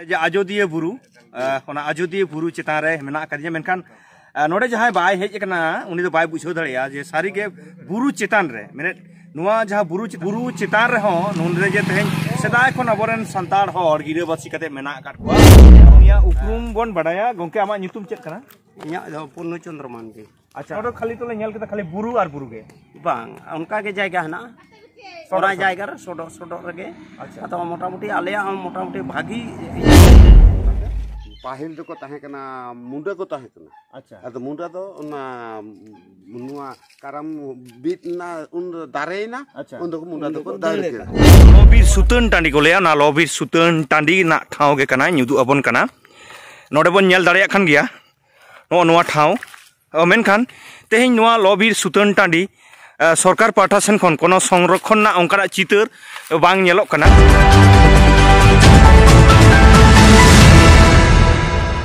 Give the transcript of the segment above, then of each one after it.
आजोदिया बुरु आजोदिया बुरु चितान रे मेना कदिया मेनखान नोडे जहां बाय हेज कना उनी दो बाय बुझो दड़िया जे सारी के बुरु चितान रे मेने नुआ जहां बुरु चितान रे हो नोंदे जे तेहें सेदाय खन अबोरेन संताड़ हर गिराबासी कते मेना काट को उनिया उपरुम बन बडाया गोंके आमा nyutum चेत कना इया दो पूर्ण चंद्र मानगे अच्छा नोडे खाली तो ले नेल के खाली बुरु आर बुरु गे बांग उनका के जायगा हना सोडा जायगा रे सोडो सोडो रगे अच्छा तो मोटामुटी आलेया मोटामुटी भागी पाहिल दो को ताहे कना मुंडा को ताहे कना अच्छा अद मुंडा दो ना मुनुआ करम बीट ना उन दारे ना अच्छा उन दो मुंडा दो को दारे के लोबीर सुतन टांडी को लेया ना लोबीर सुतन टांडी ना ठाव गे कना nyudu abon kana नोडे बन नेल दाड़िया खान गया नो नोआ ठाव मेनखान तेहें नोआ लोबीर सुतन टांडी सरकार पाठा सेन खन कोनो संरक्षण ना अंकारा चितर बांग नेलोक कना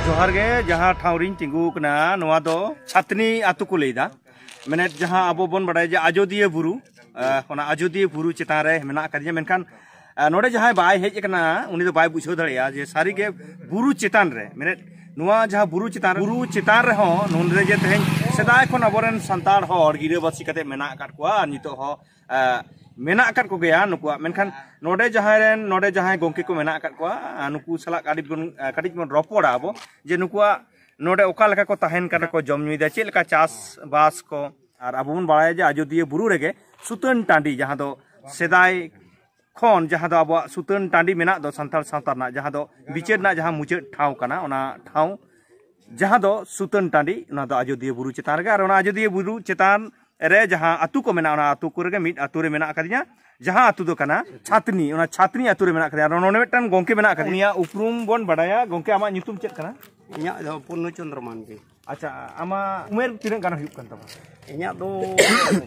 जोहार गे जहां ठावरिन तिंगु कना नोआ दो छातनी आतु को लेदा माने जहां आबो बन बडाय जे आजोदिया बुरु चितान रे मेना कदिया मेनखान नोडे जहां बाय हेज कना उनी दो बाय बुझो दड़िया जे सारी के बुरु चितान रे माने नुआ जहां बुरु चितान रे हो नोंदे जे तेहें सेदाय खन अबोरेन संताड़ हर गिराबासी कते मेना काट को नितो हो मेना काट को गया नुकुआ मेनखान नोडे जहां गोंके को मेना काट को नुकु सला काटिज बन रपोड़ा आबो जे नुकुआ नोडे ओका लेका को ताहेन काटे को जम नुइदा चेल का चास बास को आर आबो बन बाड़ाय जे आजोदिया बुरु रेगे सुतन टांडी जहां दो सेदाय खन जहां दो आबो सुतन टांडी मेना दो संताल सावतार ना जहां दो बिचार ना जहां मुचाद ठाव कना ओना ठाव जहां दो सुतन टांडी ओना दो आजोदिया बुरु चितान रे आर ओना आजोदिया बुरु चितान रे जहां आतु को मेना ओना आतु को रे मिट आतु रे मेना कदिया जहां आतु दो कना छातनी ओना छातनी आतु रे मेना कदिया नोने मेटन गोंके मेना कदिया उपरुम बन बडाया गोंके आमा nyutum चेत कना इया दो पूर्ण चंद्र मानगे अच्छा आमा उमेर तिना गाना हुयुक कन तबा इया दो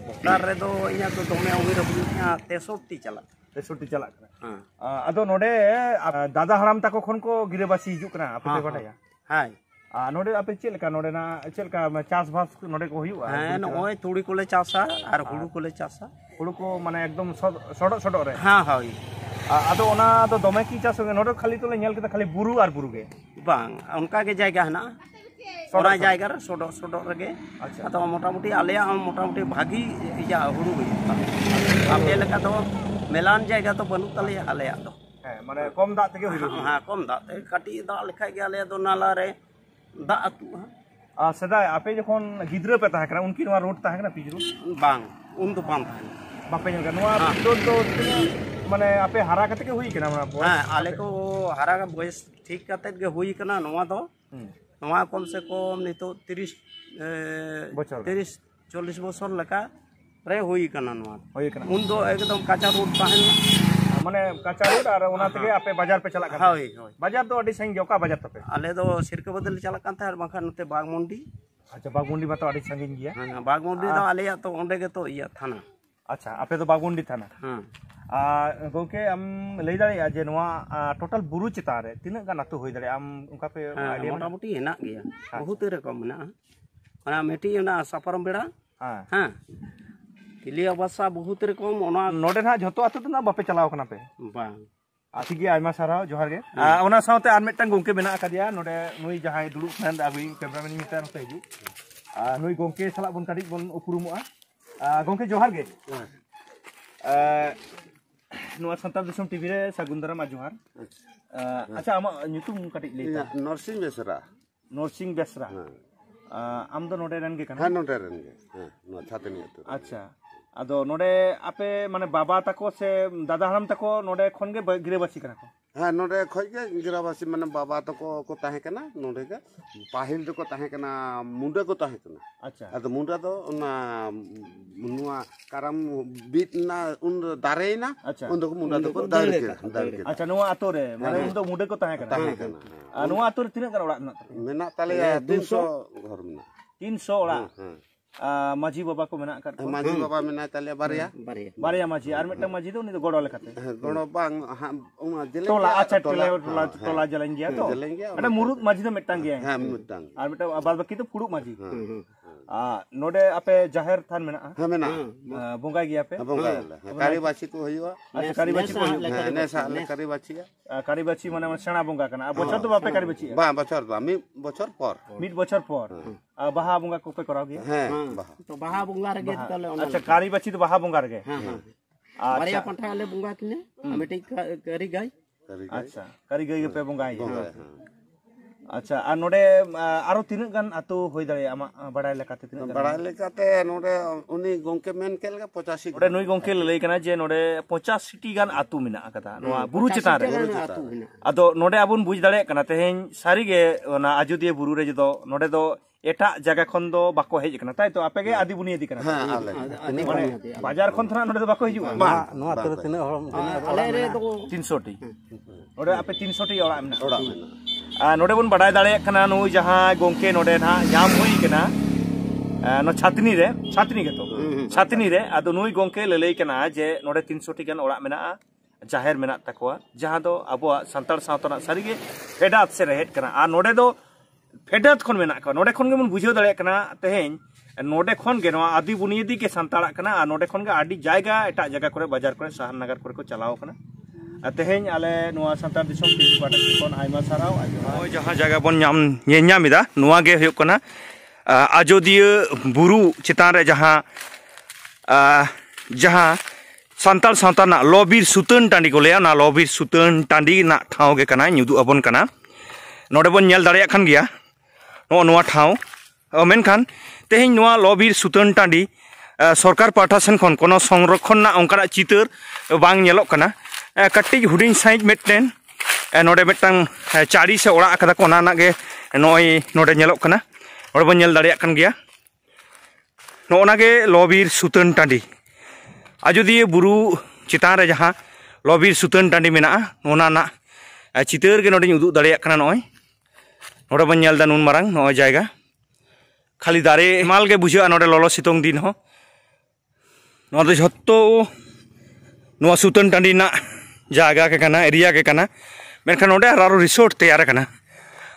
बोकार रे दो इया तो दोमे उमेर हुयुया 63 चला 63 चला कना अदो नोडे दादा हराम ताको खन को गिराबासी हिजुक कना आपे पे बडाया हाय नोडे आपे चेलका नोडे ना चेलका चास भास नोडे को हुयुआ हां नोय तुड़ी कोले चासा और हुड़ू कोले चासा हुड़ू को माने एकदम सडो रे हां हाय आदो ओना दो दोमे की चास नोडे खाली तो ले नेल के खाली बुरु आर बुरु गे बांग उनका के जायगा हना सोडा जायगा रे सोडो सोडो रगे अच्छा तो मोटामुटी आलेया मोटामुटी भागी या हुड़ू हुयुआ आपे लेका तो मेलान जायगा तो बनु तले आलेया दो माने कम दाग तेगे हुयुआ हां कम दाग ते काटी दा लेखा गे आलेया दो नाला रे दा अतु सदा आपे जखन गिद्रा पे ताहे कना उनकी नवा रोड ताहे कना पिजरू बांग उन तो बांग ताहे बापे नेल नवा तो माने आपे हारा कते के हुई कना हां आले को हारा का बयस ठीक कते के हुई कना नवा दो नवा कम से कम नितो 30 40 बछर लका रे हुई कना नवा हुई कना उन दो एकदम काचा रोड ताहे माने काचा रोड और ओना तके आपे बाजार पे चला कना हाय हाय बाजार तो अडी संग जोका बाजार तपे आले दो सिरके बदल चला कान था बाखा नते बागमुंडी अच्छा बागमुंडी बा तो अडी संगिन गया हां बागमुंडी तो आले तो ओंडे के तो इया थाना अच्छा आपे तो बागमुंडी थाना हां गोके हम लई दाड़िया जे नवा टोटल बुरु चितान रे तिना गान आतु होई दाड़िया हम उनका पे आइडिया मोटामुटी हेना गया बहुत रकम ना ओना मेटी ओना सफरम बेड़ा हां किलिया बसा बहुत रकम ओना नोडे ना झतो आतु तो ना बापे चलाव कना पे बांग आथि गे आयमा साराव जोहार गे ओना सावते आर मेटन गोंके मेना कादिया नोडे नुई जहाय दुलुक खान आगुई कैमरामैन मिटा नते हिजु नुई गोंके सला बन काडी बन उपरुमोआ गोंके जोहार गे नुआ संताल दिसम टीवी रे सागुंदराम जोहार अच्छा आमा nyutum काडी लेता नरसिंह बेसरा आम दो नोडे रन गे कना हां नोडे रन गे हां नो छातनी तो अच्छा अदो नोडे आपे माने बाबा ताको से दादा हराम ताको नोडे खन गे गिराबासी कना को हां नोडे खय गे गिराबासी माने बाबा ताको को ताहे कना नोडे के पाहिल दो को ताहे कना मुंडा को ताहे कना अच्छा अद मुंडा दो ना मुनुआ करम बीट ना उन दारे ना उन दो मुंडा दो को दारे के अच्छा नुआ आतो रे माने उन दो मुंडे को ताहे कना नुआ आतो रे तिना कर ओड़ा मेना ताले 300 घर मेना 300 ओड़ा माझी बाबा को मेना कर माझी बाबा मेना ताले बारिया माझी आर मेटा माझी तो उनी तो गोड़ो लेखाते गोड़ो बांग उमा जेले टोला अच्छा टोला जलन गया तो एटा मुरुद माझी तो मेटांग गया हां मेटांग आर मेटा बाल बाकी तो फुड़ुक माझी नोडे आपे जाहिर थान मेना हाँ मेना बोंगा गया पे बोंगा कारीबाची को हुआ अच्छा कारीबाची को ने साले कारीबाची कारीबाची माने सेना बोंगा कना बछर तो बापे कारीबाची बा बछर बा मी बछर पर मिड बछर पर बाहा बोंगा को पे कराव गया हां बाहा तो बाहा बुंगा रे तले अच्छा कारीबाची तो बाहा बोंगा रे हां हां बारिया पंठा ले बुंगा किने मिटी करी गई अच्छा करी गई पे बोंगा अच्छा आ नोडे आरो तीन गान आतो होय दाड़े आमा बडाय लेकाते तीन बडाय लेकाते नोडे उनी गोंके मेन केलगा 85 नोडे नुई गोंके लई कना जे नोडे 85 टी गान आतु मिना कथा नोआ बुरु चितान रे आदो नोडे आबुन बुझ दाड़े कना तेहेन सारी गे ओना आजोदिया बुरु रे जदो नोडे दो एटा जगह खन दो बाको हेज कना ताई तो आपे गे आदि बुनियादी कना हां आले बाजार खन थना नोडे दो बाको हिजुआ नोआ तो तिने आले रे तो 300 टी नोडे आपे 300 टी ओड़ा मेना नोडे बन बडाय दाड़े कना नु जहां गोंके नोडे ना जाम हुई कना नो छातनी रे छातनी रे आदो नुई गोंके ललई कना जे नोडे 300 टी गान ओड़ा मेना जाहिर मेना तकवा जहां दो अबो संतार सावतना सारी गे फेडात से रहेट कना आ नोडे दो फेडात खन मेना का नोडे खन गे मन बुझाव दाड़े कना तेहेन नोडे खन गे नो आदि बुनियादी के संताड़ा कना आ नोडे खन गे आदि जायगा एटा जगह करे बाजार करे शहर नगर करे को चलाव कना तेहेन आले नुआ संतार दिसम पाटा कोन आइमा साराव जहां जगह बन नामिदा नुआ गे हुयो कना आजोदिया बुरु चितान रे जहां जहां संताल सावता ना लबीर सुतन टांडी को लेया ना लबीर सुतन टांडी ना ठाव गे कना नुदु अबन कना नोडे बन नेल दाड़े खान गया नुआ ठाव मेनखान तेहेन नुआ लबीर सुतन टांडी सरकार पाठा सेन खन कोनो संरक्षण ना ओंकाना चितर बांग नेलोक कना कटिज हुडिंग साइज मेटन नोडे मेटन चारी से ओड़ा कदा को ना गे नोय नोडे नेलोक कना नोडे बन नेल दाड़े खान गया नोना गे लबीर सुतन टांडी आजोदिया बुरु चितान रे जहां लबीर सुतन टांडी मेना ओना ना चितर गे नोडे उदुग दाड़े कना नोय नोडे बन नेल दा नुन मारंग नोय जायगा खाली दारे माल गे बुझा नोडे ललो सितोंग दिन हो नोडे झत्तो नोआ सुतन टांडी ना जागा के कना एरिया के कना मेनखान नोडे आरो रिसोर्ट तैयार कना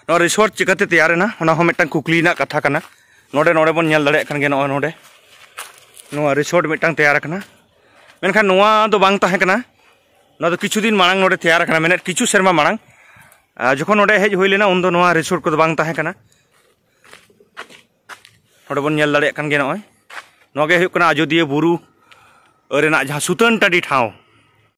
नो रिसोर्ट चिकाते तैयार ना ओना हो मेटन कुकली ना कथा कना नोडे नोडे बन नेल दाड़े खान गे नोडे नोआ रिसोर्ट मेटन तैयार कना मेनखान नोआ दो बांग ताहे कना नो दो किछु दिन मांग नोडे तैयार कना मेने किछु सेरमा मांग जखन नोडे हेज होय लेना उन दो नोआ रिसोर्ट को बांग ताहे कना नोडे बन नेल दाड़े खान गे नोय नोगे हुयो कना आजोदिया बुरु रेना जहां सुतन टांडी ठाव